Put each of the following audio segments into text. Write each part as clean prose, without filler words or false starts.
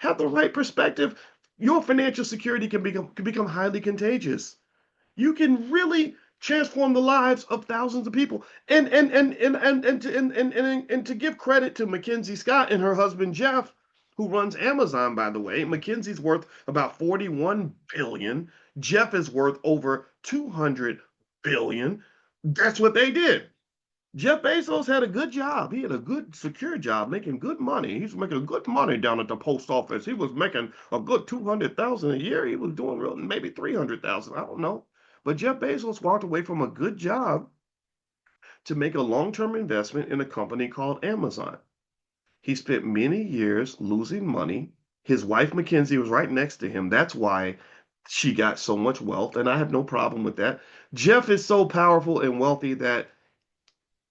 have the right perspective, your financial security can become highly contagious. You can really transform the lives of thousands of people. And to give credit to Mackenzie Scott and her husband Jeff, who runs Amazon, by the way, Mackenzie's worth about 41 billion. Jeff is worth over 200 billion. That's what they did. Jeff Bezos had a good job. He had a good, secure job, making good money. He's making good money down at the post office. He was making a good 200,000 a year. He was doing real, maybe 300,000. I don't know. But Jeff Bezos walked away from a good job to make a long-term investment in a company called Amazon. He spent many years losing money. His wife Mackenzie was right next to him. That's why she got so much wealth, and I have no problem with that. Jeff is so powerful and wealthy that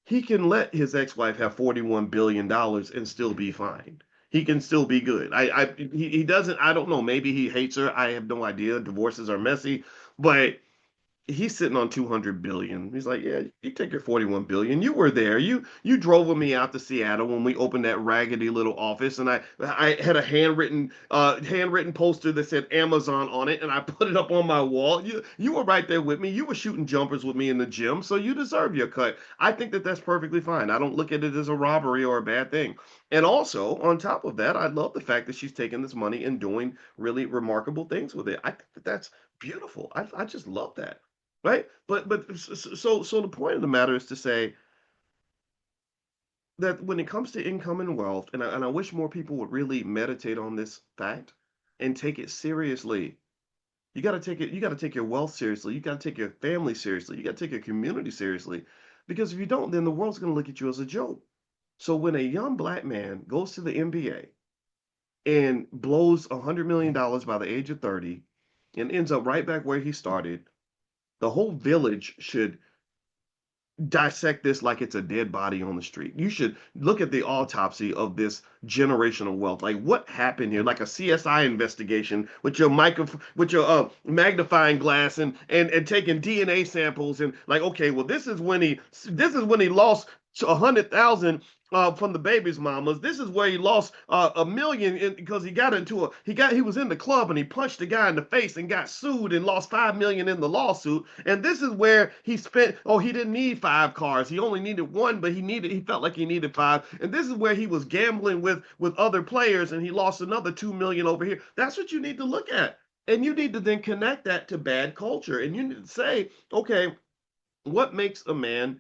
he can let his ex-wife have $41 billion and still be fine. He can still be good. He doesn't. I don't know. Maybe he hates her. I have no idea. Divorces are messy, but he's sitting on 200 billion. He's like, yeah, you take your 41 billion. You were there. You drove with me out to Seattle when we opened that raggedy little office, and I had a handwritten poster that said Amazon on it, and I put it up on my wall. You were right there with me. You were shooting jumpers with me in the gym, so you deserve your cut. I think that that's perfectly fine. I don't look at it as a robbery or a bad thing. And also, on top of that, I love the fact that she's taking this money and doing really remarkable things with it. I think that that's beautiful. I just love that, right? So the point of the matter is to say that when it comes to income and wealth, and I wish more people would really meditate on this fact and take it seriously. You got to take your wealth seriously. You got to take your family seriously. You got to take your community seriously. Because if you don't, then the world's going to look at you as a joke. So when a young black man goes to the NBA and blows $100 million by the age of 30 and ends up right back where he started, the whole village should dissect this like it's a dead body on the street. You should look at the autopsy of this generational wealth. Like what happened here? Like a CSI investigation with your magnifying glass and taking DNA samples and like, okay, well this is when he lost 100,000 from the baby's mamas. This is where he lost a million because he was in the club and he punched a guy in the face and got sued and lost 5 million in the lawsuit. And this is where he spent. Oh, he didn't need 5 cars. He only needed one, but he felt like he needed five. And this is where he was gambling with other players and he lost another 2 million over here. That's what you need to look at. And you need to then connect that to bad culture. And you need to say, okay, what makes a man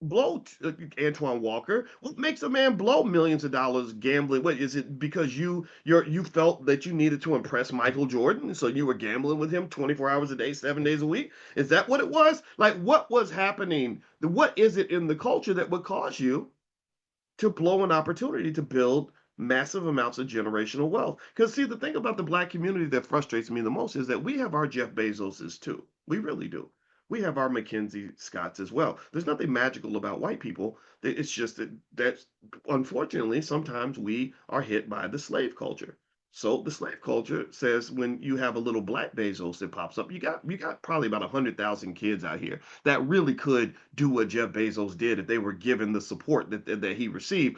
blow Antoine Walker? What makes a man blow millions of dollars gambling? What is it? Because you felt that you needed to impress Michael Jordan, so you were gambling with him 24 hours a day, 7 days a week? Is that what it was? Like what was happening? What is it in the culture that would cause you to blow an opportunity to build massive amounts of generational wealth? Because see, the thing about the black community that frustrates me the most is that we have our Jeff Bezoses too. We really do. We have our Mackenzie Scotts as well. There's nothing magical about white people. It's just that unfortunately sometimes we are hit by the slave culture. So the slave culture says when you have a little black Bezos that pops up, you got probably about 100,000 kids out here that really could do what Jeff Bezos did if they were given the support that he received.